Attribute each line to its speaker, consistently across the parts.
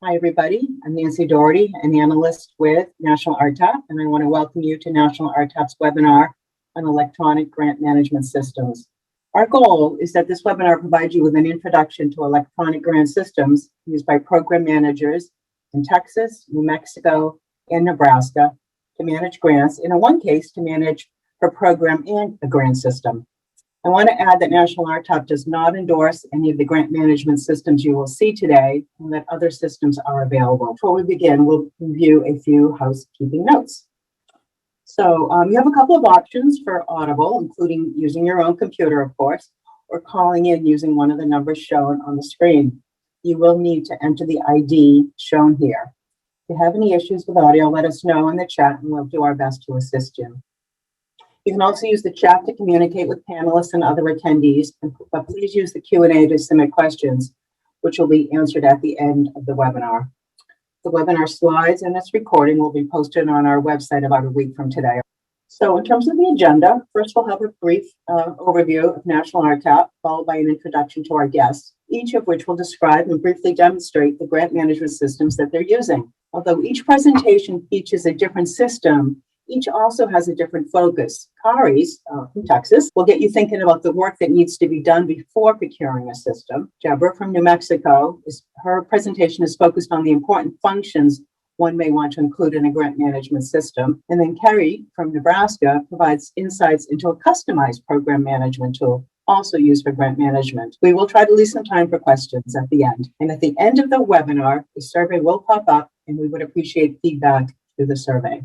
Speaker 1: Hi, everybody. I'm Nancy Doherty, an analyst with National RTAP, and I want to welcome you to National RTAP's webinar on electronic grant management systems. Our goal is that this webinar provides you with an introduction to electronic grant systems used by program managers in Texas, New Mexico, and Nebraska to manage grants, and in one case, to manage a program and a grant system. I want to add that National RTAP does not endorse any of the grant management systems you will see today, and that other systems are available. Before we begin, we'll review a few housekeeping notes. So you have a couple of options for Audible, including using your own computer, of course, or calling in using one of the numbers shown on the screen. You will need to enter the ID shown here. If you have any issues with audio, let us know in the chat, and we'll do our best to assist you. You can also use the chat to communicate with panelists and other attendees, but please use the Q&A to submit questions, which will be answered at the end of the webinar. The webinar slides and this recording will be posted on our website about a week from today. So in terms of the agenda, first we'll have a brief overview of National RTAP, followed by an introduction to our guests, each of which will describe and briefly demonstrate the grant management systems that they're using. Although each presentation features a different system, each also has a different focus. Kari's from Texas will get you thinking about the work that needs to be done before procuring a system. Deborah from New Mexico, her presentation is focused on the important functions one may want to include in a grant management system. And then Kerry from Nebraska provides insights into a customized program management tool, also used for grant management. We will try to leave some time for questions at the end. And at the end of the webinar, a survey will pop up, and we would appreciate feedback through the survey.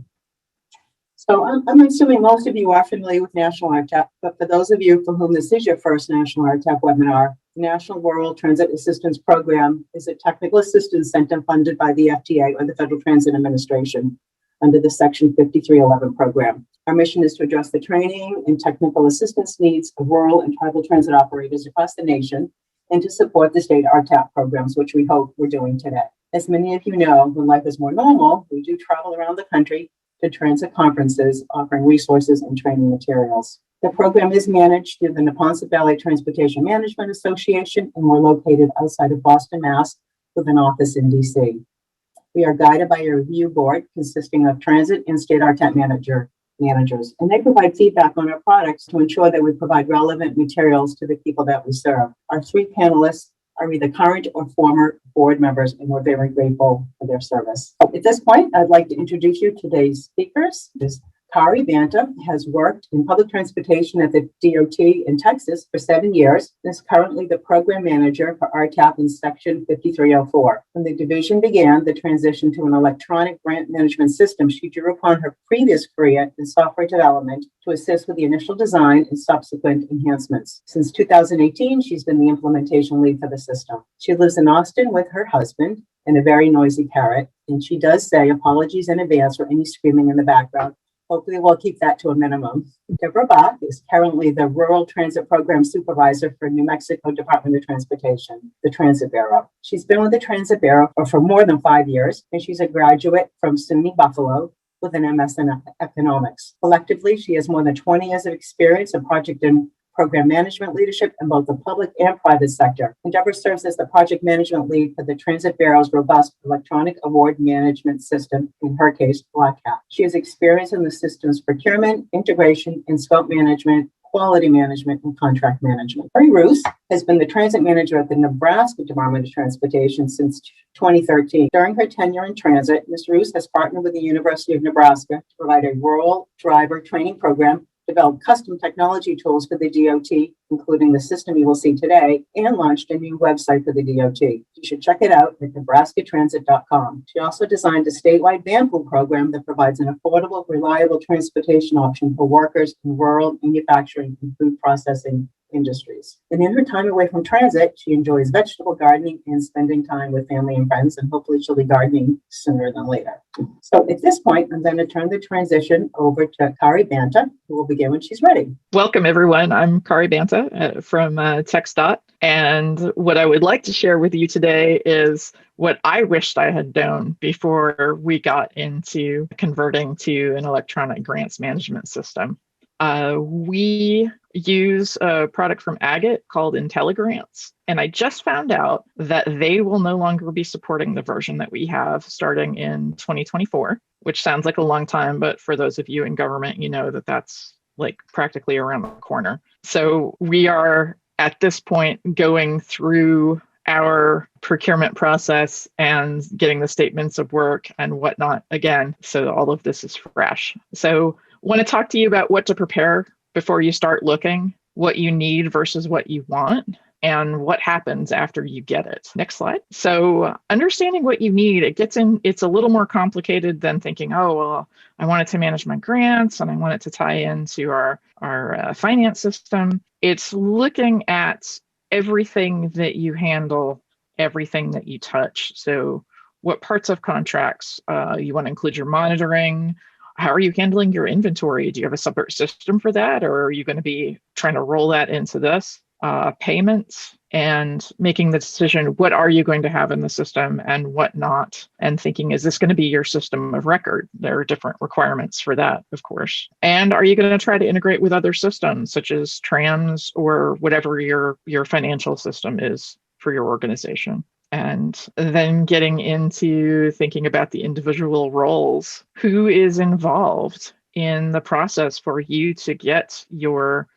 Speaker 1: So I'm assuming most of you are familiar with National RTAP, but for those of you for whom this is your first National RTAP webinar, the National Rural Transit Assistance Program is a technical assistance center funded by the FTA, or the Federal Transit Administration, under the Section 5311 program. Our mission is to address the training and technical assistance needs of rural and tribal transit operators across the nation, and to support the state RTAP programs, which we hope we're doing today. As many of you know, when life is more normal, we do travel around the country to transit conferences offering resources and training materials. The program is managed through the Neponset Valley Transportation Management Association, and we're located outside of Boston, Mass, with an office in DC. We are guided by a review board consisting of transit and state RTAP managers, and they provide feedback on our products to ensure that we provide relevant materials to the people that we serve. Our three panelists are either current or former board members, and we're very grateful for their service. At this point, I'd like to introduce you to today's speakers. Kari Banta has worked in public transportation at the DOT in Texas for 7 years and is currently the program manager for RTAP in Section 5304. When the division began the transition to an electronic grant management system, she drew upon her previous career in software development to assist with the initial design and subsequent enhancements. Since 2018, she's been the implementation lead for the system. She lives in Austin with her husband and a very noisy parrot, and she does say apologies in advance for any screaming in the background. Hopefully we'll keep that to a minimum. Deborah Bach is currently the Rural Transit Program Supervisor for New Mexico Department of Transportation, the Transit Bureau. She's been with the Transit Bureau for more than 5 years, and she's a graduate from SUNY Buffalo with an MS in economics. Collectively, she has more than 20 years of experience in project and program management leadership in both the public and private sector. And Deborah serves as the project management lead for the Transit Bureau's robust electronic award management system, in her case, Black Hat. She has experience in the system's procurement, integration, and scope management, quality management, and contract management. Mary Roos has been the transit manager at the Nebraska Department of Transportation since 2013. During her tenure in transit, Ms. Roos has partnered with the University of Nebraska to provide a rural driver training program, developed custom technology tools for the DOT, including the system you will see today, and launched a new website for the DOT. You should check it out at nebraskatransit.com. She also designed a statewide van pool program that provides an affordable, reliable transportation option for workers in rural manufacturing and food processing industries. And in her time away from transit, she enjoys vegetable gardening and spending time with family and friends, and hopefully she'll be gardening sooner than later. So at this point, I'm going to turn the transition over to Kari Banta, who will begin when she's ready.
Speaker 2: Welcome, everyone. I'm Kari Banta from TxDOT, and what I would like to share with you today is what I wished I had known before we got into converting to an electronic grants management system. We use a product from Agate called IntelliGrants. And I just found out that they will no longer be supporting the version that we have starting in 2024, which sounds like a long time, but for those of you in government, you know that that's like practically around the corner. So we are at this point going through our procurement process and getting the statements of work and whatnot again. So all of this is fresh. So want to talk to you about what to prepare before you start looking, what you need versus what you want, and what happens after you get it. Next slide. So understanding what you need, it's a little more complicated than thinking, oh, well, I want it to manage my grants and I want it to tie into our finance system. It's looking at everything that you handle, everything that you touch. So what parts of contracts you want to include your monitoring. How are you handling your inventory? Do you have a separate system for that? Or are you going to be trying to roll that into this? Payments and making the decision, what are you going to have in the system and what not? And thinking, is this going to be your system of record? There are different requirements for that, of course. And are you going to try to integrate with other systems such as TRAMS or whatever your financial system is for your organization? And then getting into thinking about the individual roles. Who is involved in the process for you to get your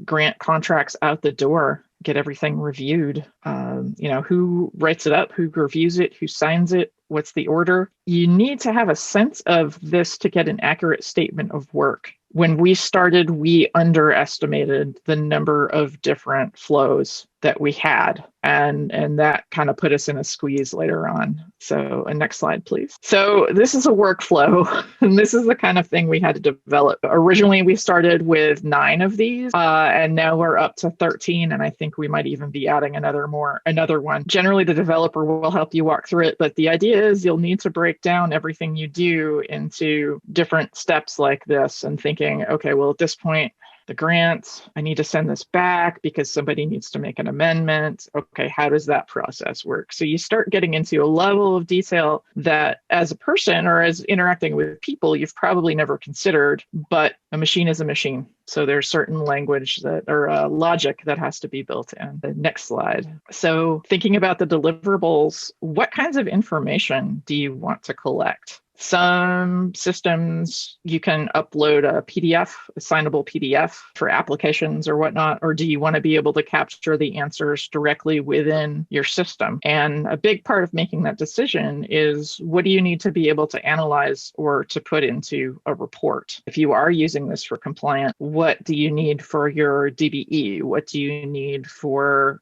Speaker 2: grant contracts out the door, get everything reviewed? Who writes it up, who reviews it, who signs it, what's the order? You need to have a sense of this to get an accurate statement of work. When we started, we underestimated the number of different flows that we had, and that kind of put us in a squeeze later on. So next slide, please. So this is a workflow, and this is the kind of thing we had to develop. Originally, we started with 9 of these, and now we're up to 13, and I think we might even be adding another one. Generally, the developer will help you walk through it, but the idea is you'll need to break down everything you do into different steps like this and thinking, okay, well, at this point, the grant, I need to send this back because somebody needs to make an amendment. Okay, how does that process work? So you start getting into a level of detail that as a person or as interacting with people, you've probably never considered, but a machine is a machine. So there's certain language or logic that has to be built in. The next slide. So thinking about the deliverables, what kinds of information do you want to collect? Some systems you can upload a PDF, a signable PDF for applications or whatnot, or do you want to be able to capture the answers directly within your system? And a big part of making that decision is, what do you need to be able to analyze or to put into a report? If you are using this for compliance, what do you need for your DBE? What do you need for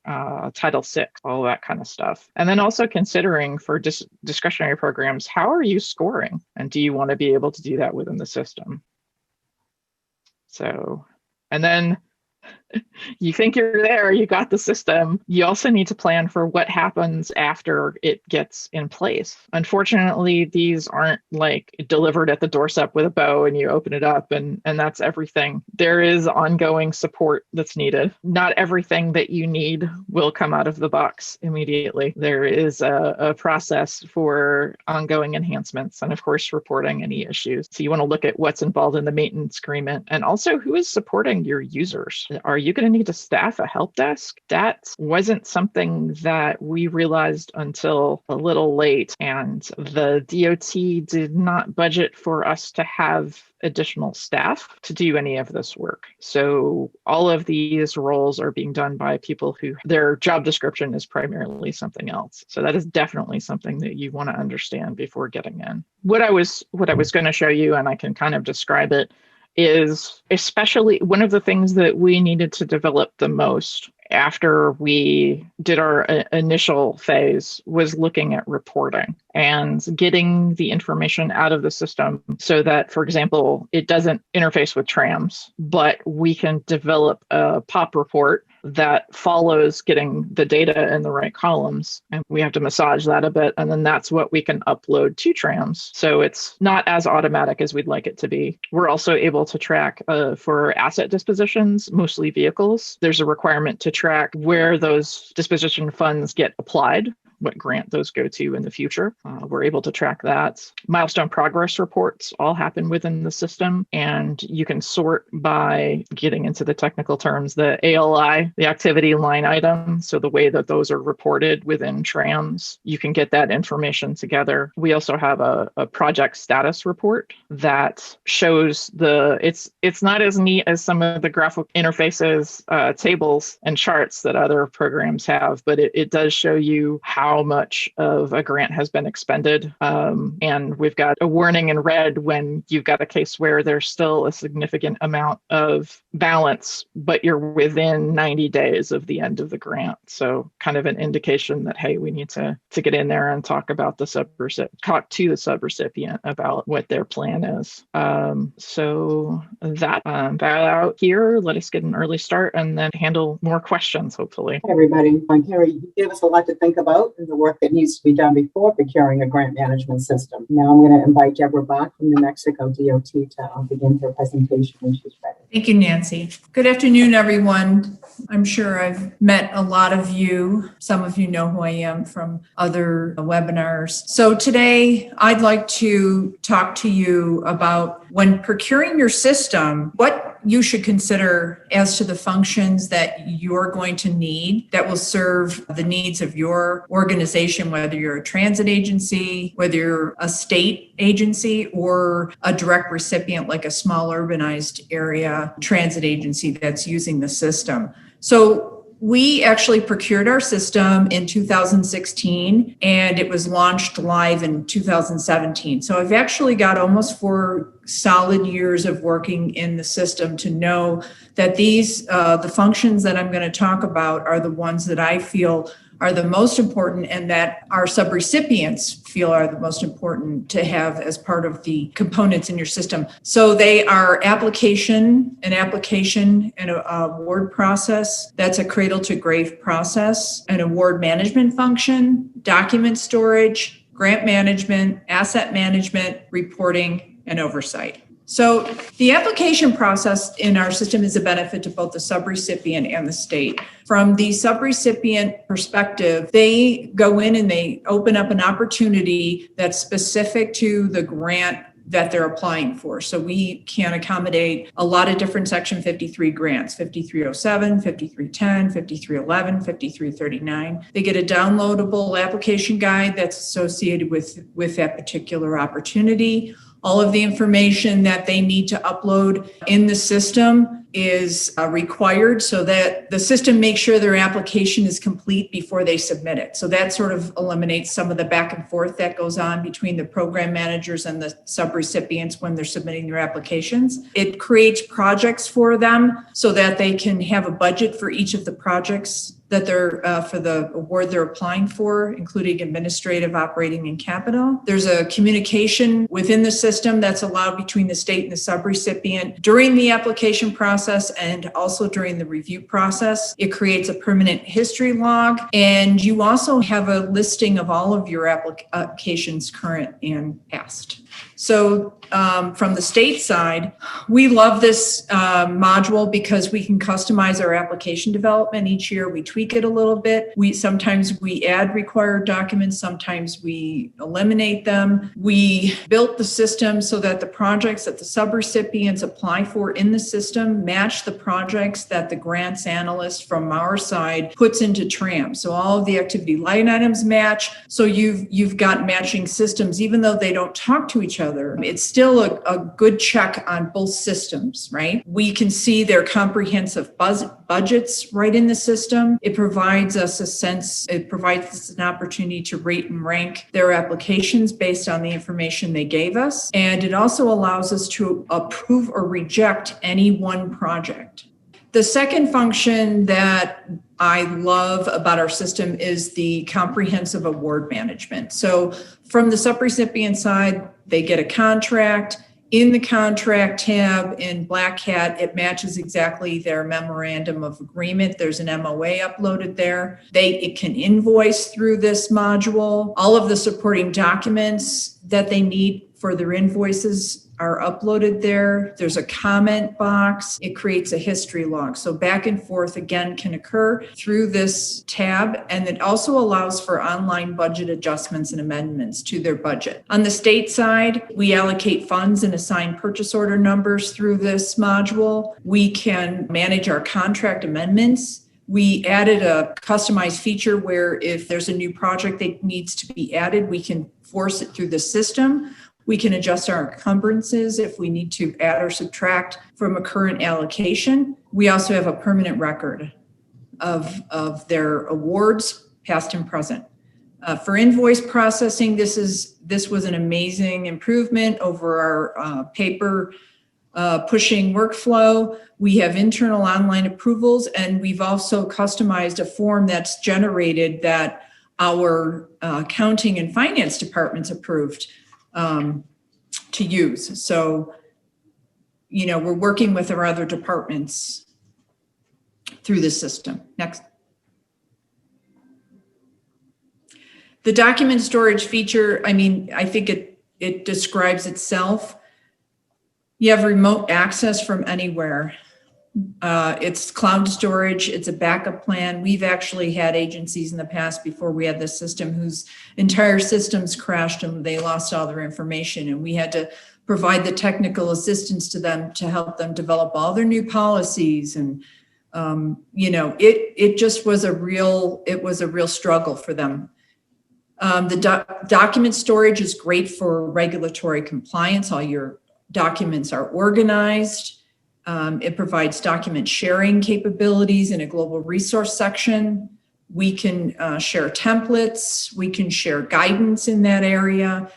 Speaker 2: Title VI? All that kind of stuff. And then also considering for discretionary programs, how are you scoring? And do you want to be able to do that within the system? So, and then you think you're there, you got the system. You also need to plan for what happens after it gets in place. Unfortunately, these aren't like delivered at the doorstep with a bow and you open it up and that's everything. There is ongoing support that's needed. Not everything that you need will come out of the box immediately. There is a process for ongoing enhancements and, of course, reporting any issues. So you want to look at what's involved in the maintenance agreement and also who is supporting your users. Are you going to need to staff a help desk? That wasn't something that we realized until a little late, and the DOT did not budget for us to have additional staff to do any of this work. So all of these roles are being done by people who their job description is primarily something else. So that is definitely something that you want to understand before getting in. What I was going to show you, and I can kind of describe it, is especially one of the things that we needed to develop the most after we did our initial phase was looking at reporting and getting the information out of the system so that, for example, it doesn't interface with TRAMS, but we can develop a POP report that follows getting the data in the right columns. And we have to massage that a bit. And then that's what we can upload to TRAMS. So it's not as automatic as we'd like it to be. We're also able to track for asset dispositions, mostly vehicles. There's a requirement to track where those disposition funds get applied, what grant those go to in the future. We're able to track that. Milestone progress reports all happen within the system, and you can sort by getting into the technical terms, the ALI, the activity line item. So the way that those are reported within TRAMS, you can get that information together. We also have a project status report that shows it's not as neat as some of the graphic interfaces, tables and charts that other programs have, but it does show you how much of a grant has been expended. And we've got a warning in red when you've got a case where there's still a significant amount of balance, but you're within 90 days of the end of the grant. So kind of an indication that, hey, we need to get in there and talk to the subrecipient about what their plan is. So that out here, let us get an early start and then handle more questions, hopefully.
Speaker 1: Hey everybody, I'm Carrie. You gave us a lot to think about in the work that needs to be done before procuring a grant management system. Now I'm going to invite Deborah Bach from New Mexico DOT to begin her presentation when she's ready.
Speaker 3: Thank you, Nancy. Good afternoon, everyone. I'm sure I've met a lot of you. Some of you know who I am from other webinars. So today I'd like to talk to you about when procuring your system, what you should consider as to the functions that you're going to need that will serve the needs of your organization, whether you're a transit agency, whether you're a state agency, or a direct recipient like a small urbanized area transit agency that's using the system. So we actually procured our system in 2016 and it was launched live in 2017. So I've actually got almost 4 solid years of working in the system to know that the functions that I'm going to talk about are the ones that I feel are the most important and that our subrecipients feel are the most important to have as part of the components in your system. So they are an application and an award process. That's a cradle to grave process, an award management function, document storage, grant management, asset management, reporting, and oversight. So the application process in our system is a benefit to both the subrecipient and the state. From the subrecipient perspective, they go in and they open up an opportunity that's specific to the grant that they're applying for. So we can accommodate a lot of different Section 53 grants, 5307, 5310, 5311, 5339. They get a downloadable application guide that's associated with that particular opportunity. All of the information that they need to upload in the system is required so that the system makes sure their application is complete before they submit it. So that sort of eliminates some of the back and forth that goes on between the program managers and the subrecipients when they're submitting their applications. It creates projects for them so that they can have a budget for each of the projects that they're for the award they're applying for, including administrative, operating, and capital. There's a communication within the system that's allowed between the state and the subrecipient during the application process and also during the review process. It creates a permanent history log, and you also have a listing of all of your applications, current and past. So from the state side, we love this module because we can customize our application development. Each year we tweak it a little bit. Sometimes we add required documents, sometimes we eliminate them. We built the system so that the projects that the subrecipients apply for in the system match the projects that the grants analyst from our side puts into TRAM. So all of the activity line items match. So you've got matching systems, even though they don't talk to each other. It's still a good check on both systems, right? We can see their comprehensive budgets right in the system. It provides us an opportunity to rate and rank their applications based on the information they gave us. And it also allows us to approve or reject any one project. The second function that I love about our system is the comprehensive award management. So from the subrecipient side, they get a contract. In the contract tab in Black Hat, it matches exactly their memorandum of agreement. There's an MOA uploaded there. It can invoice through this module. All of the supporting documents that they need for their invoices are uploaded there. There's a comment box. It creates a history log. So back and forth again can occur through this tab. And it also allows for online budget adjustments and amendments to their budget. On the state side, we allocate funds and assign purchase order numbers through this module. We can manage our contract amendments. We added a customized feature where if there's a new project that needs to be added, we can force it through the system. We can adjust our encumbrances if we need to add or subtract from a current allocation. We also have a permanent record of their awards, past and present. For invoice processing, this was an amazing improvement over our paper pushing workflow. We have internal online approvals, and we've also customized a form that's generated that our accounting and finance departments approved to use. So, we're working with our other departments through the system. Next. The document storage feature, I think it describes itself. You have remote access from anywhere. It's cloud storage. It's a backup plan. We've actually had agencies in the past before we had this system whose entire systems crashed and they lost all their information. And we had to provide the technical assistance to them to help them develop all their new policies. And, it just was a real struggle for them. The document storage is great for regulatory compliance. All your documents are organized. It provides document sharing capabilities in a global resource section. We can share templates. We can share guidance in that area.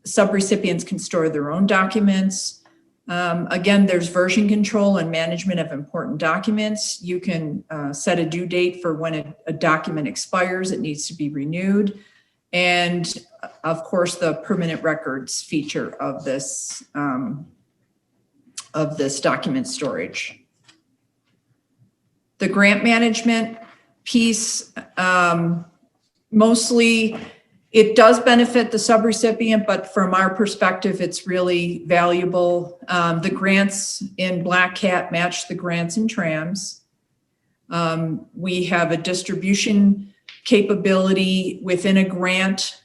Speaker 3: Subrecipients can store their own documents. Again, there's version control and management of important documents. You can set a due date for when a document expires. It needs to be renewed. And of course, the permanent records feature of this document storage. The grant management piece, mostly it does benefit the subrecipient, but from our perspective, it's really valuable. The grants in Black Cat match the grants in TRAMS. We have a distribution capability within a grant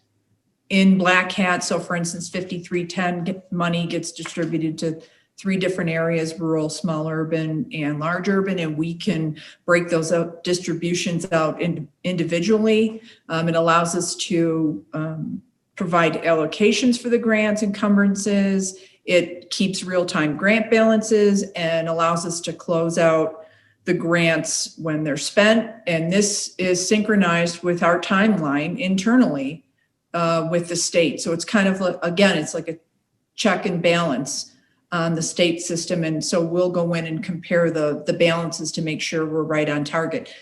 Speaker 3: in Black Hat. So for instance, 5310 money gets distributed to 3 different areas: rural, small urban, and large urban, and we can break those out, distributions out individually. It allows us to provide allocations for the grants, encumbrances. It keeps real-time grant balances and allows us to close out the grants when they're spent. And this is synchronized with our timeline internally with the state. So it's kind of, again, it's like a check and balance on the state system. And so we'll go in and compare the balances to make sure we're right on target.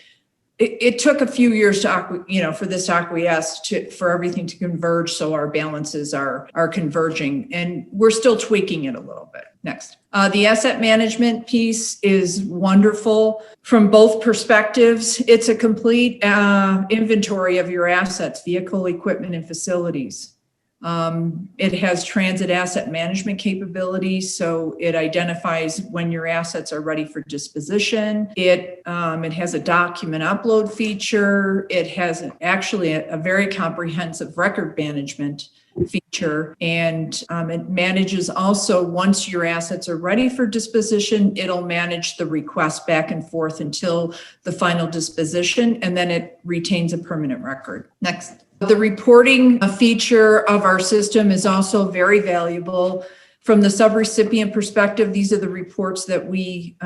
Speaker 3: It took a few years to, for this to acquiesce, for everything to converge, so our balances are converging, and we're still tweaking it a little bit. Next. The asset management piece is wonderful from both perspectives. It's a complete inventory of your assets, vehicle, equipment, and facilities. It has transit asset management capabilities, so it identifies when your assets are ready for disposition. It has a document upload feature. It has actually a very comprehensive record management feature, and it manages also, once your assets are ready for disposition, it'll manage the request back and forth until the final disposition, and then it retains a permanent record. Next. The reporting feature of our system is also very valuable. From the subrecipient perspective, these are the reports that we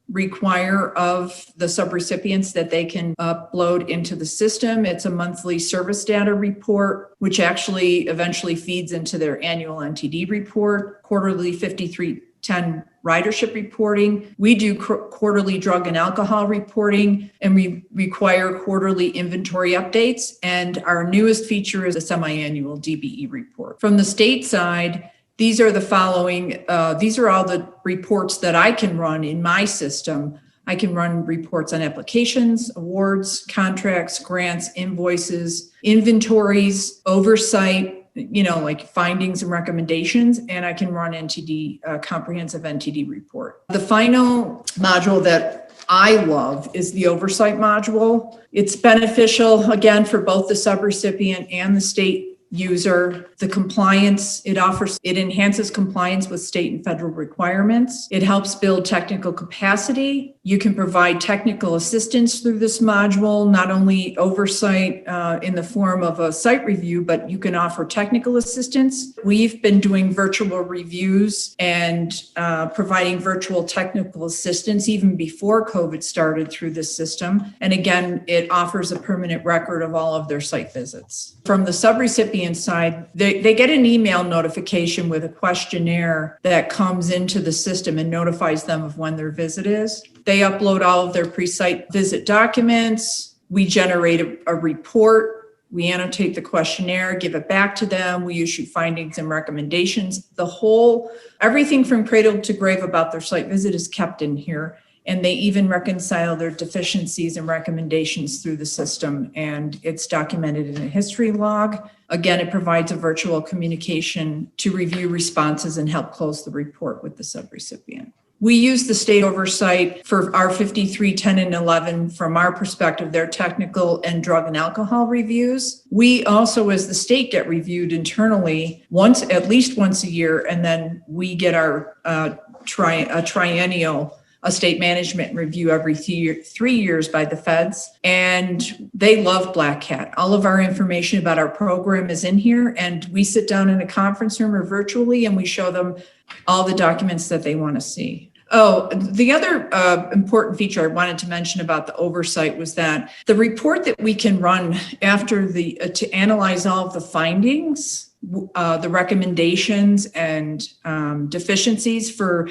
Speaker 3: require of the subrecipients that they can upload into the system. It's a monthly service data report, which actually eventually feeds into their annual NTD report, quarterly 5310 ridership reporting. We do quarterly drug and alcohol reporting, and we require quarterly inventory updates. And our newest feature is a semi-annual DBE report. From the state side, these are the following. These are all the reports that I can run in my system. I can run reports on applications, awards, contracts, grants, invoices, inventories, oversight, like findings and recommendations, and I can run NTD, comprehensive NTD report. The final module that I love is the Oversight module. It's beneficial, again, for both the subrecipient and the state user. The compliance, it enhances compliance with state and federal requirements. It helps build technical capacity. You can provide technical assistance through this module, not only oversight in the form of a site review, but you can offer technical assistance. We've been doing virtual reviews and providing virtual technical assistance even before COVID started through this system. And again, it offers a permanent record of all of their site visits. From the subrecipient side, they get an email notification with a questionnaire that comes into the system and notifies them of when their visit is. They upload all of their pre-site visit documents. We generate a report. We annotate the questionnaire, give it back to them. We issue findings and recommendations. Everything from cradle to grave about their site visit is kept in here. And they even reconcile their deficiencies and recommendations through the system, and it's documented in a history log. Again, it provides a virtual communication to review responses and help close the report with the subrecipient. We use the state oversight for our 53, 10, and 11 from our perspective, their technical and drug and alcohol reviews. We also, as the state, get reviewed internally at least once a year, and then we get our triennial a state management review every 3 years by the feds. And they love Black Hat. All of our information about our program is in here, and we sit down in a conference room or virtually, and we show them all the documents that they want to see. Oh, the other important feature I wanted to mention about the oversight was that the report that we can run after to analyze all of the findings, the recommendations and deficiencies for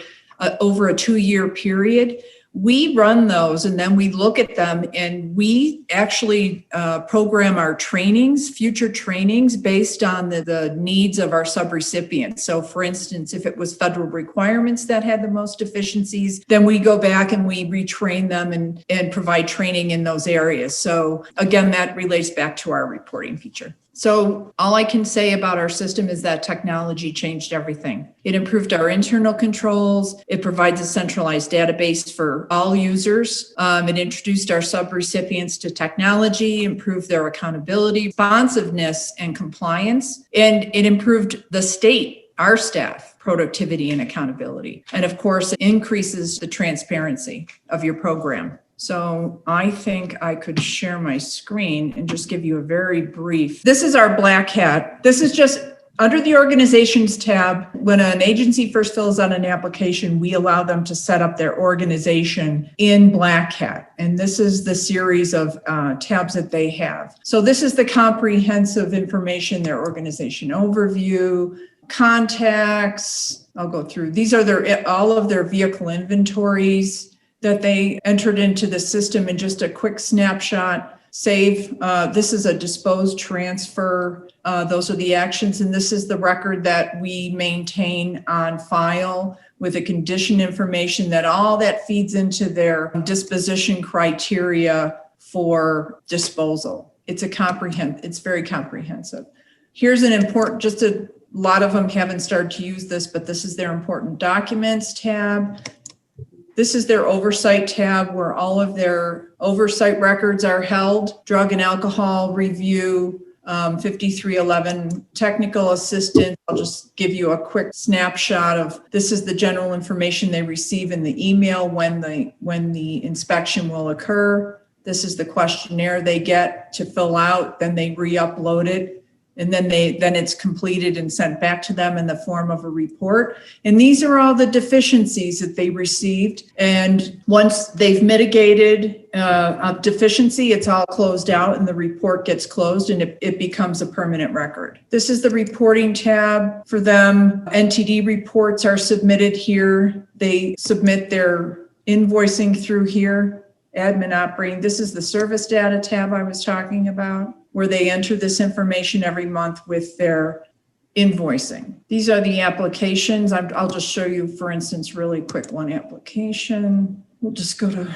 Speaker 3: over a 2-year period, we run those and then we look at them and we actually program our future trainings based on the needs of our subrecipients. So for instance, if it was federal requirements that had the most deficiencies, then we go back and we retrain them and provide training in those areas. So again, that relates back to our reporting feature. So all I can say about our system is that technology changed everything. It improved our internal controls. It provides a centralized database for all users. It introduced our subrecipients to technology, improved their accountability, responsiveness, and compliance. And it improved the state, our staff, productivity and accountability. And of course, it increases the transparency of your program. So I think I could share my screen and just give you a very brief. This is our Black Hat. This is just under the organizations tab. When an agency first fills out an application, we allow them to set up their organization in Black Hat. And this is the series of tabs that they have. So this is the comprehensive information, their organization overview, contacts. I'll go through. These are all of their vehicle inventories that they entered into the system in just a quick snapshot. Save, this is a dispose transfer. Those are the actions. And this is the record that we maintain on file with the condition information that all that feeds into their disposition criteria for disposal. It's very comprehensive. Here's an important, just a lot of them haven't started to use this, but this is their important documents tab. This is their oversight tab where all of their oversight records are held. Drug and alcohol review, 5311 technical assistance. I'll just give you a quick snapshot of this is the general information they receive in the email when the inspection will occur. This is the questionnaire they get to fill out, then they re-upload it. And then it's completed and sent back to them in the form of a report. And these are all the deficiencies that they received. And once they've mitigated a deficiency, it's all closed out and the report gets closed and it becomes a permanent record. This is the reporting tab for them. NTD reports are submitted here. They submit their invoicing through here. Admin operating. This is the service data tab I was talking about, where they enter this information every month with their invoicing. These are the applications. I'll just show you, for instance, really quick one application. We'll just go to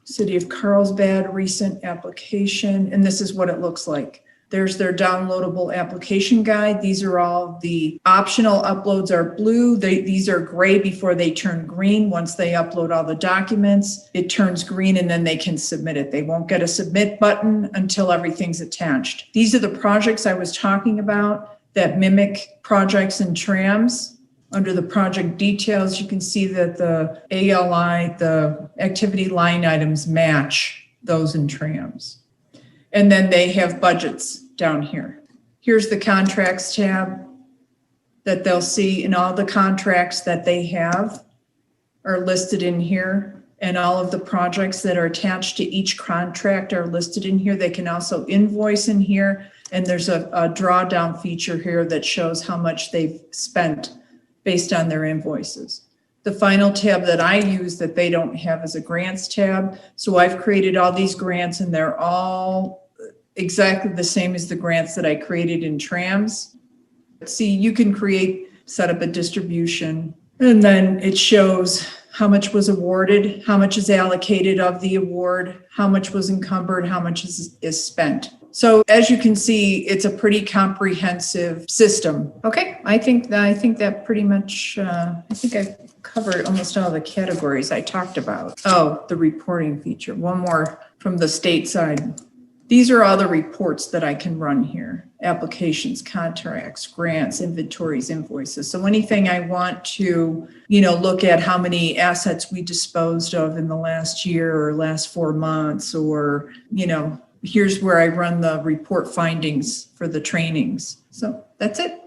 Speaker 3: City of Carlsbad, recent application, and this is what it looks like. There's their downloadable application guide. These are all the optional uploads are blue. These are gray before they turn green. Once they upload all the documents, it turns green and then they can submit it. They won't get a submit button until everything's attached. These are the projects I was talking about that mimic projects in TRAMS. Under the project details, you can see that the ALI, the activity line items match those in TRAMS. And then they have budgets down here. Here's the contracts tab that they'll see, and all the contracts that they have are listed in here, and all of the projects that are attached to each contract are listed in here. They can also invoice in here, and there's a drawdown feature here that shows how much they've spent based on their invoices. The final tab that I use that they don't have is a grants tab. So I've created all these grants, and they're all exactly the same as the grants that I created in TRAMS. See, you can set up a distribution, and then it shows how much was awarded, how much is allocated of the award, how much was encumbered, how much is spent. So as you can see, it's a pretty comprehensive system. Okay, I think that pretty much, I think I've covered almost all the categories I talked about. Oh, the reporting feature. One more from the state side. These are all the reports that I can run here. Applications, contracts, grants, inventories, invoices. So anything I want to, look at how many assets we disposed of in the last year or last 4 months, or, here's where I run the report findings for the trainings. So that's it.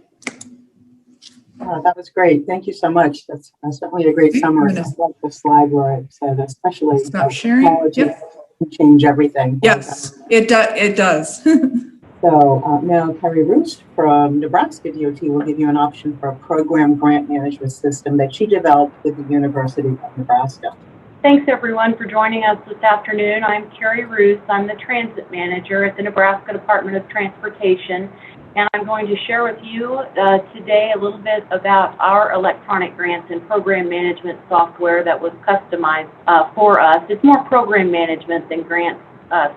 Speaker 1: That was great. Thank you so much. That's certainly a great summary. I like the slide where it said, especially
Speaker 3: stop sharing.
Speaker 1: Technology
Speaker 3: Yep.
Speaker 1: can change everything.
Speaker 3: Yes, it does.
Speaker 1: So now Carrie Roost from Nebraska DOT will give you an option for a program grant management system that she developed with the University of Nebraska.
Speaker 4: Thanks everyone for joining us this afternoon. I'm Carrie Roos. I'm the transit manager at the Nebraska Department of Transportation, and I'm going to share with you today a little bit about our electronic grants and program management software that was customized for us. It's more program management than grant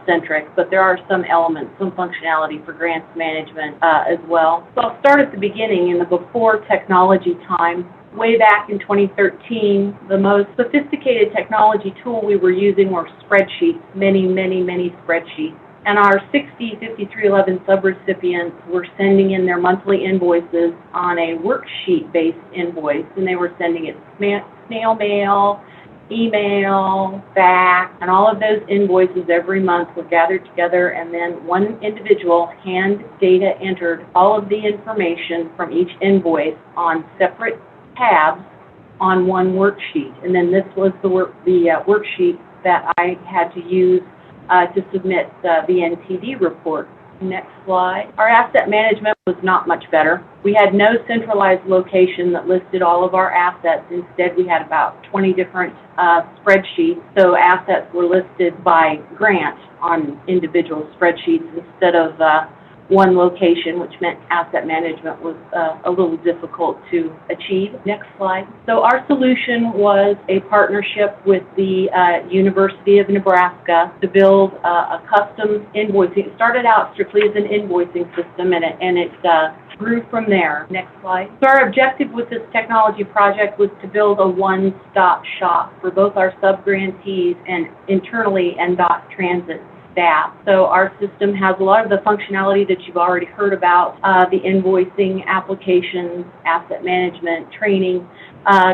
Speaker 4: centric, but there are some elements, some functionality for grants management as well. So I'll start at the beginning, in the before technology time. Way back in 2013, the most sophisticated technology tool we were using were spreadsheets, many spreadsheets. And our 60 5311 subrecipients were sending in their monthly invoices on a worksheet-based invoice, and they were sending it snail mail, email, fax, and all of those invoices every month were gathered together, and then one individual hand data entered all of the information from each invoice on separate tabs on one worksheet. And then this was the worksheet that I had to use to submit the NTD report. Next slide. Our asset management was not much better. We had no centralized location that listed all of our assets. Instead, we had about 20 different spreadsheets. So assets were listed by grant on individual spreadsheets instead of one location, which meant asset management was a little difficult to achieve. Next slide. So our solution was a partnership with the University of Nebraska to build a custom invoicing. It started out strictly as an invoicing system, and it grew from there. Next slide. So our objective with this technology project was to build a one-stop shop for both our sub-grantees and internally NDOT transit staff. So our system has a lot of the functionality that you've already heard about, the invoicing, applications, asset management, training,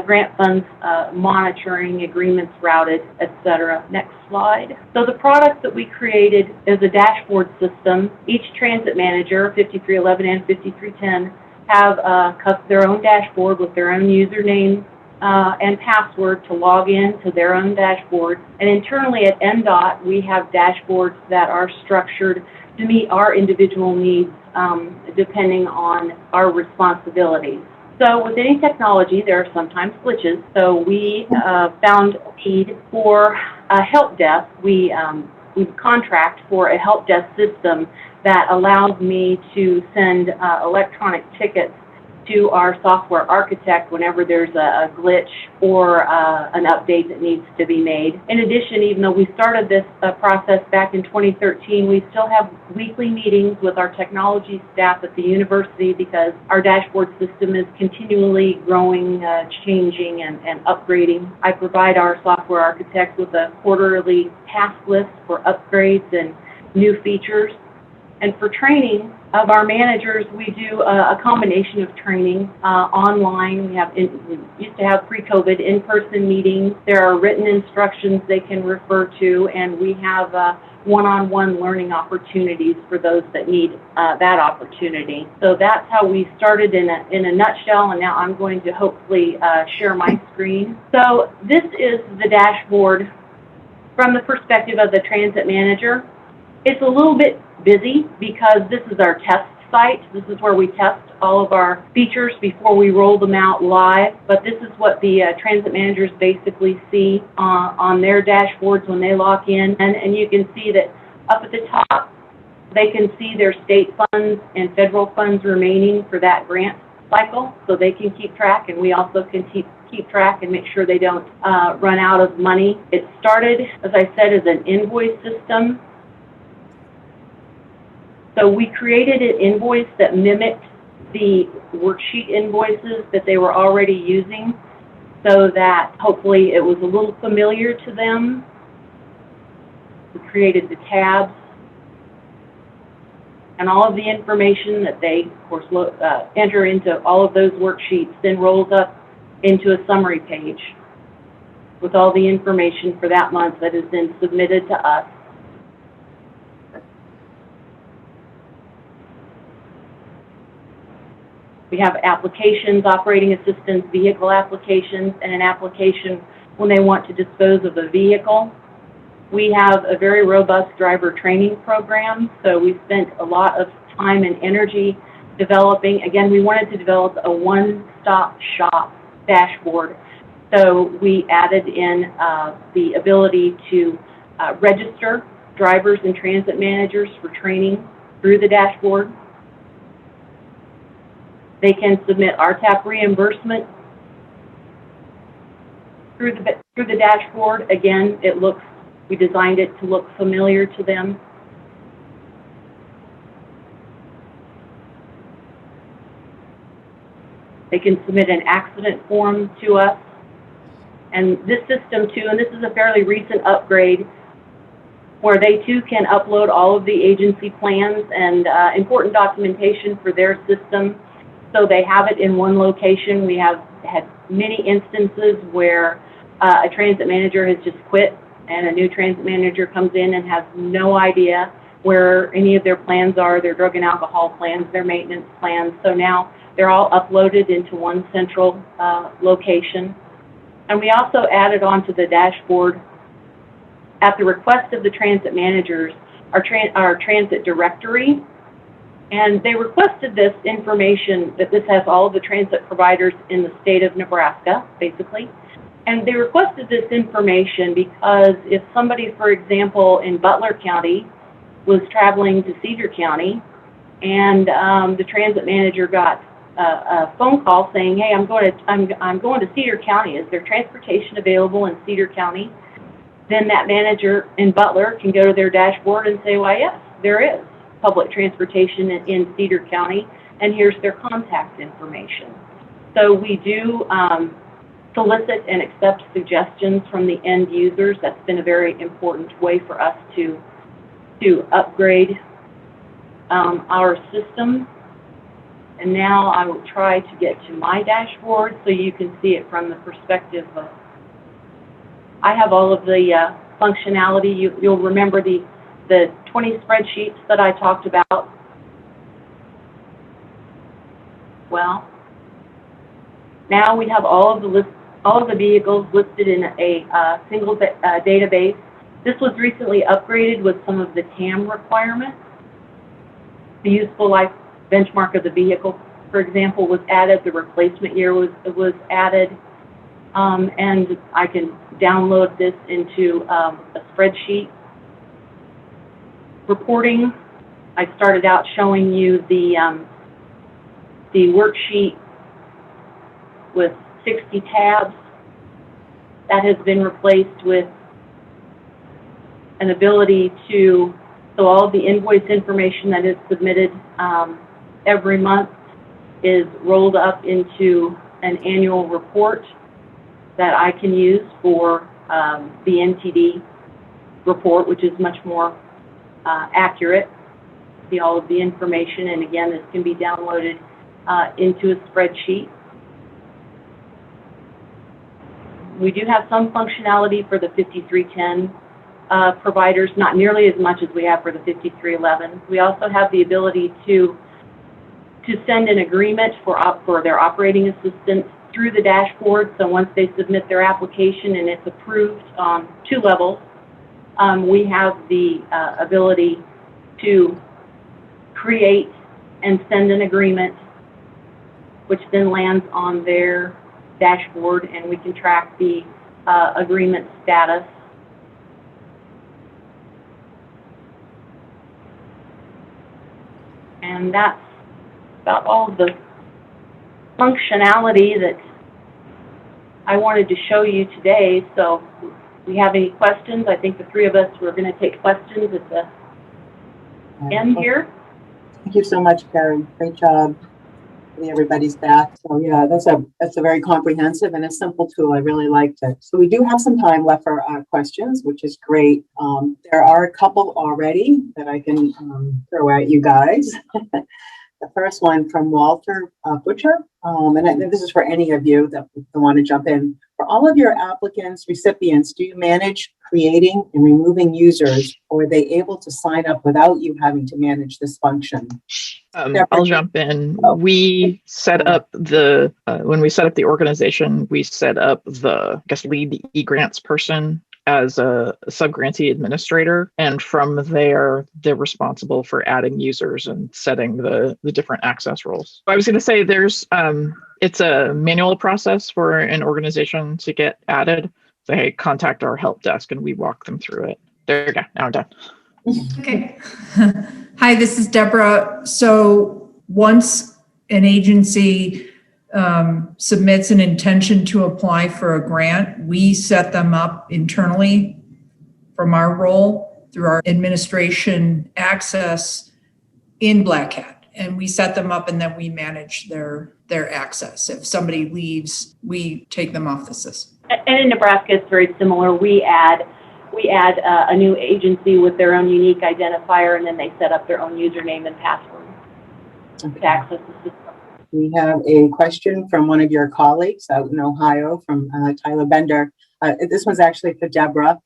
Speaker 4: grant funds, monitoring, agreements routed, etc. Next slide. So the product that we created is a dashboard system. Each transit manager, 5311 and 5310, have their own dashboard with their own username and password to log in to their own dashboard. And internally at NDOT, we have dashboards that are structured to meet our individual needs depending on our responsibilities. So with any technology, there are sometimes glitches. So we found a need for a help desk. We contract for a help desk system that allows me to send electronic tickets to our software architect whenever there's a glitch or an update that needs to be made. In addition, even though we started this process back in 2013, we still have weekly meetings with our technology staff at the university because our dashboard system is continually growing, changing, and upgrading. I provide our software architects with a quarterly task list for upgrades and new features. And for training of our managers, we do a combination of training online. We used to have pre-COVID in-person meetings. There are written instructions they can refer to, and we have one-on-one learning opportunities for those that need that opportunity. So that's how we started in a nutshell, and now I'm going to hopefully share my screen. So this is the dashboard from the perspective of the transit manager. It's a little bit busy because this is our test site. This is where we test all of our features before we roll them out live. But this is what the transit managers basically see on their dashboards when they log in. And you can see that up at the top, they can see their state funds and federal funds remaining for that grant cycle, so they can keep track, and we also can keep track and make sure they don't run out of money. It started, as I said, as an invoice system. So we created an invoice that mimicked the worksheet invoices that they were already using so that hopefully it was a little familiar to them. We created the tabs and all of the information that they, of course, enter into all of those worksheets then rolls up into a summary page with all the information for that month that is then submitted to us. We have applications, operating assistance, vehicle applications, and an application when they want to dispose of a vehicle. We have a very robust driver training program, so we spent a lot of time and energy developing. Again, we wanted to develop a one-stop shop dashboard, so we added in the ability to register drivers and transit managers for training through the dashboard. They can submit RTAP reimbursement through the dashboard. Again, we designed it to look familiar to them. They can submit an accident form to us. And this system too, and this is a fairly recent upgrade, where they too can upload all of the agency plans and important documentation for their system. So they have it in one location. We have had many instances where a transit manager has just quit and a new transit manager comes in and has no idea where any of their plans are, their drug and alcohol plans, their maintenance plans. So now they're all uploaded into one central location. And we also added onto the dashboard, at the request of the transit managers, our transit directory. And they requested this information, that this has all of the transit providers in the state of Nebraska, basically. And they requested this information because if somebody, for example, in Butler County was traveling to Cedar County and the transit manager got a phone call saying, hey, I'm going to Cedar County. Is there transportation available in Cedar County? Then that manager in Butler can go to their dashboard and say, well, yes, there is public transportation in Cedar County, and here's their contact information. So we do solicit and accept suggestions from the end users. That's been a very important way for us to upgrade our system. And now I will try to get to my dashboard so you can see it from the perspective of, I have all of the functionality. You'll remember the 20 spreadsheets that I talked about. Well, now we have all of the vehicles listed in a single database. This was recently upgraded with some of the TAM requirements. The useful life benchmark of the vehicle, for example, was added. The replacement year was added. And I can download this into a spreadsheet. Reporting, I started out showing you the worksheet with 60 tabs. That has been replaced with an ability to, so all of the invoice information that is submitted every month is rolled up into an annual report that I can use for the NTD report, which is much more accurate. See all of the information, and again, this can be downloaded into a spreadsheet. We do have some functionality for the 5310 providers, not nearly as much as we have for the 5311. We also have the ability to send an agreement for their operating assistants through the dashboard. So once they submit their application and it's approved on 2 levels, we have the ability to create and send an agreement, which then lands on their dashboard, and we can track the agreement status. And that's about all of the functionality that I wanted to show you today. So if we have any questions, I think the 3 of us were going to take questions at the end here.
Speaker 1: Thank you so much, Carrie. Great job getting everybody's back. So yeah, that's a very comprehensive and a simple tool. I really liked it. So we do have some time left for questions, which is great. There are a couple already that I can throw at you guys. The first one from Walter Butcher, and this is for any of you that want to jump in. For all of your applicants, recipients, do you manage creating and removing users, or are they able to sign up without you having to manage this function?
Speaker 2: I'll jump in.
Speaker 1: Oh.
Speaker 2: We set up the, when we set up the organization, we set up the, I guess, lead e-grants person as a sub-grantee administrator. And from there, they're responsible for adding users and setting the different access roles. I was going to say there's, it's a manual process for an organization to get added. So, hey, contact our help desk and we walk them through it. There you go. Now I'm done.
Speaker 3: Okay. Hi, this is Deborah. So once an agency submits an intention to apply for a grant, we set them up internally from our role through our administration access in Black Hat. And we set them up and then we manage their access. If somebody leaves, we take them off the system.
Speaker 4: And in Nebraska, it's very similar. We add a new agency with their own unique identifier, and then they set up their own username and password to access the system.
Speaker 1: We have a question from one of your colleagues out in Ohio, from Tyler Bender. This one's actually for Deborah.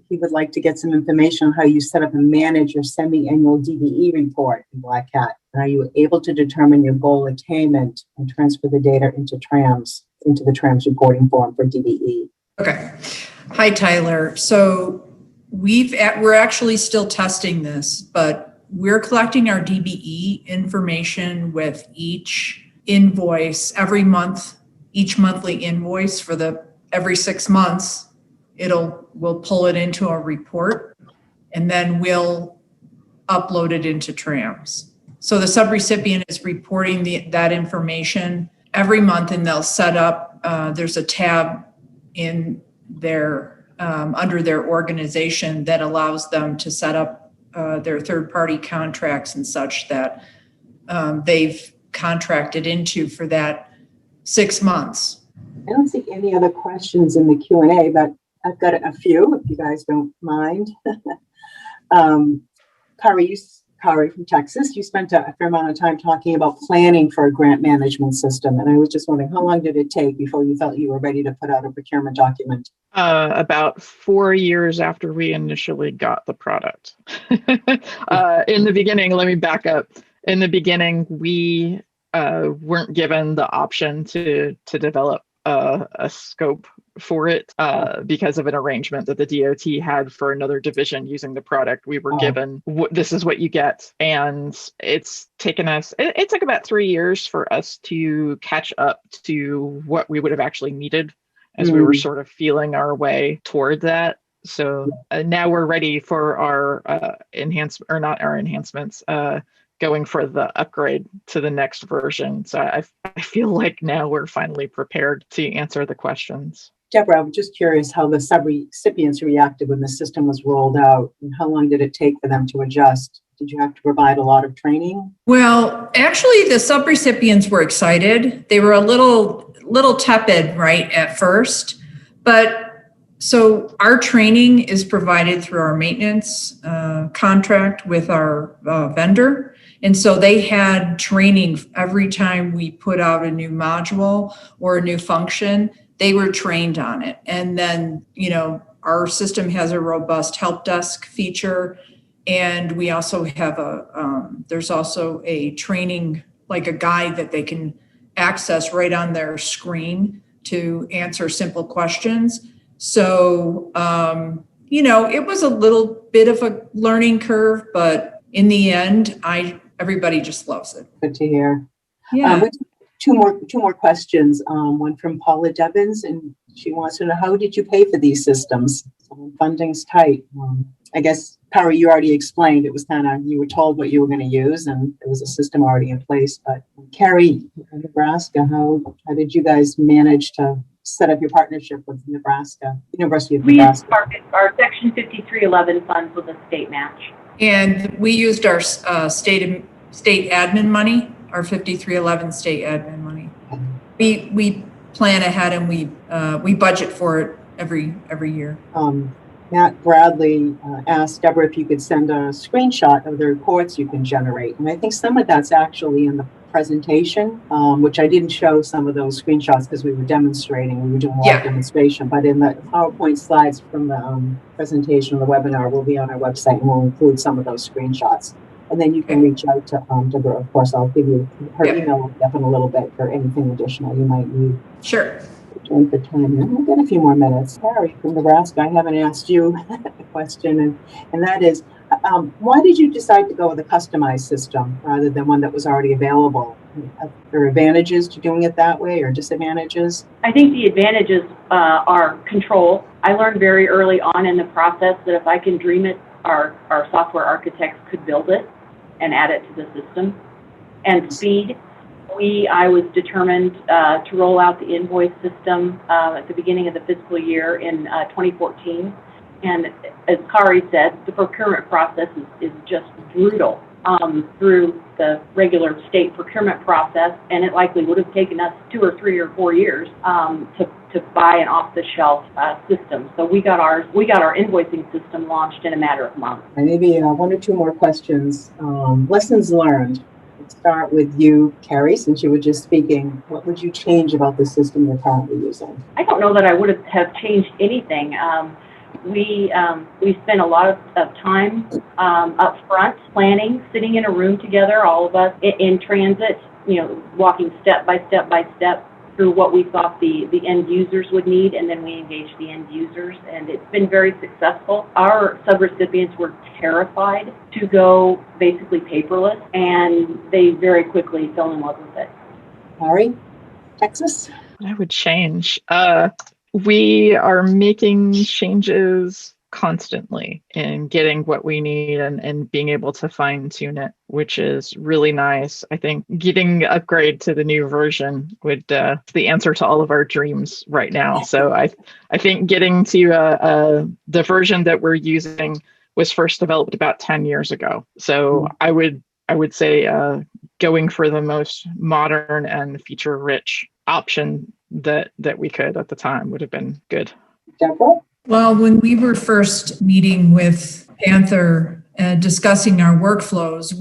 Speaker 1: He would like to get some information on how you set up and manage your semi-annual DBE report in Black Hat. And are you able to determine your goal attainment and transfer the data into the TRAMS reporting form for DBE?
Speaker 3: Okay. Hi, Tyler. So we're actually still testing this, but we're collecting our DBE information with each invoice every month, each monthly invoice for every 6 months. We'll pull it into a report and then we'll upload it into TRAMS. So the subrecipient is reporting that information every month, and they'll set up, there's a tab in their under their organization that allows them to set up their third-party contracts and such that they've contracted into for that 6 months.
Speaker 1: I don't see any other questions in the Q&A, but I've got a few, if you guys don't mind. Kari from Texas, you spent a fair amount of time talking about planning for a grant management system. And I was just wondering, how long did it take before you felt you were ready to put out a procurement document?
Speaker 2: About 4 years after we initially got the product. In the beginning, let me back up. In the beginning, we weren't given the option to develop a scope for it because of an arrangement that the DOT had for another division using the product. We were given, this is what you get. And it's taken us, it took about 3 years for us to catch up to what we would have actually needed as we were sort of feeling our way toward that. So now we're ready for our going for the upgrade to the next version. So I feel like now we're finally prepared to answer the questions.
Speaker 1: Deborah, I'm just curious how the sub-recipients reacted when the system was rolled out, and how long did it take for them to adjust? Did you have to provide a lot of training?
Speaker 3: Well, actually, the subrecipients were excited. They were a little tepid, right, at first. But so our training is provided through our maintenance contract with our vendor. And so they had training every time we put out a new module or a new function. They were trained on it. And then, our system has a robust help desk feature. And we also have there's also a training, like a guide that they can access right on their screen to answer simple questions. So, it was a little bit of a learning curve, but in the end, everybody just loves it.
Speaker 1: Good to hear.
Speaker 3: Yeah.
Speaker 1: Two more questions. One from Paula Devins, and she wants to know, how did you pay for these systems? Funding's tight. I guess, Perry, you already explained, it was you were told what you were going to use and there was a system already in place. But Carrie, in Nebraska, how did you guys manage to set up your partnership with University of Nebraska?
Speaker 4: We used our Section 5311 funds with a state match.
Speaker 3: And we used our state admin money, our 5311 state admin money. We plan ahead and we budget for it every year.
Speaker 1: Matt Bradley asked Deborah if you could send a screenshot of the reports you can generate. And I think some of that's actually in the presentation, which I didn't show some of those screenshots because we were demonstrating. We were doing a lot of demonstration. But in the PowerPoint slides from the presentation of the webinar will be on our website, and we'll include some of those screenshots. And then you can reach out to Deborah. Of course, I'll give you her email up in a little bit for anything additional you might need.
Speaker 3: Sure.
Speaker 1: During the time, and we'll get a few more minutes. Harry from Nebraska, I haven't asked you a question, and that is, why did you decide to go with a customized system rather than one that was already available? Are there advantages to doing it that way or disadvantages?
Speaker 4: I think the advantages are control. I learned very early on in the process that if I can dream it, our software architects could build it and add it to the system. And speed. I was determined to roll out the invoice system at the beginning of the fiscal year in 2014. And as Kari said, the procurement process is just brutal through the regular state procurement process. And it likely would have taken us 2 or 3 or 4 years to buy an off-the-shelf system. So we got our invoicing system launched in a matter of months.
Speaker 1: And maybe 1 or 2 more questions. Lessons learned. Let's start with you, Carrie, since you were just speaking. What would you change about the system you're currently using?
Speaker 4: I don't know that I would have changed anything. We spent a lot of time up front planning, sitting in a room together, all of us in transit, walking step by step through what we thought the end users would need, and then we engaged the end users, and it's been very successful. Our subrecipients were terrified to go basically paperless, and they very quickly fell in love with it.
Speaker 1: Harry, Texas?
Speaker 2: I would change. We are making changes constantly in getting what we need and being able to fine tune it, which is really nice. I think getting the upgrade to the new version would the answer to all of our dreams right now. So I think getting to the version that we're using was first developed about 10 years ago. So I would say going for the most modern and feature rich option that we could at the time would have been good.
Speaker 1: Deborah?
Speaker 3: Well, when we were first meeting with Panther and discussing our workflows,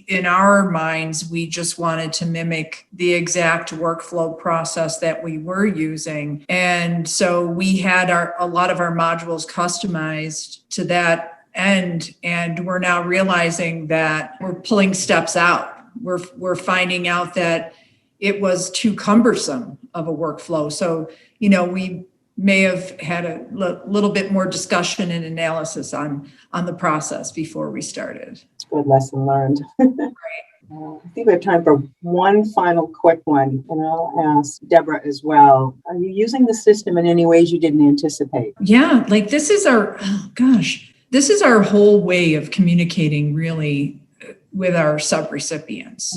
Speaker 3: in our minds, we just wanted to mimic the exact workflow process that we were using. And so we had a lot of our modules customized to that end. And we're now realizing that we're pulling steps out. We're finding out that it was too cumbersome of a workflow. So, we may have had a little bit more discussion and analysis on the process before we started.
Speaker 1: Good lesson learned. I think we have time for one final quick one, and I'll ask Deborah as well. Are you using the system in any ways you didn't anticipate?
Speaker 3: Yeah, like this is our whole way of communicating, really. with our subrecipients.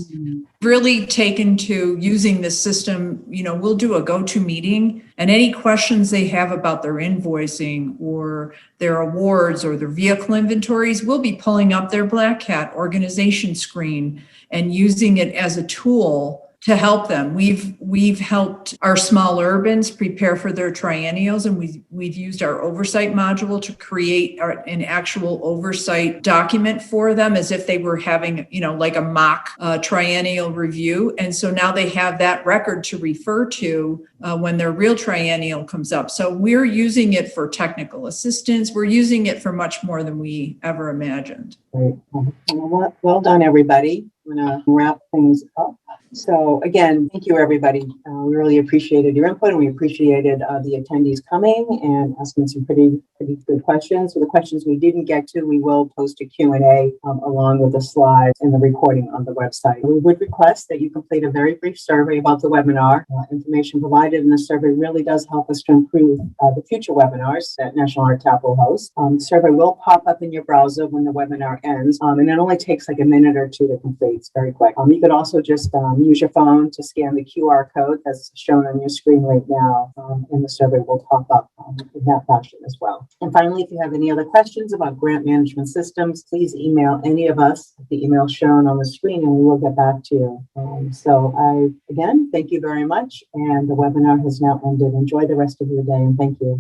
Speaker 3: Really taken to using this system, we'll do a go-to meeting, and any questions they have about their invoicing or their awards or their vehicle inventories, we'll be pulling up their Black Cat organization screen and using it as a tool to help them. We've helped our small urbans prepare for their triennials, and we've used our Oversight module to create an actual oversight document for them as if they were having, like a mock triennial review. And so now they have that record to refer to when their real triennial comes up. So we're using it for technical assistance. We're using it for much more than we ever imagined.
Speaker 1: Great. Well done, everybody. I'm going to wrap things up. So again, thank you, everybody. We really appreciated your input, and we appreciated the attendees coming and asking some pretty good questions. So the questions we didn't get to, we will post a Q&A along with the slides and the recording on the website. We would request that you complete a very brief survey about the webinar. Information provided in the survey really does help us to improve the future webinars that National RTAP will host. The survey will pop up in your browser when the webinar ends, and it only takes like a minute or two to complete. It's very quick. You could also just use your phone to scan the QR code that's shown on your screen right now, and the survey will pop up in that fashion as well. And finally, if you have any other questions about grant management systems, please email any of us at the email shown on the screen, and we will get back to you. So again, thank you very much, and the webinar has now ended. Enjoy the rest of your day, and thank you.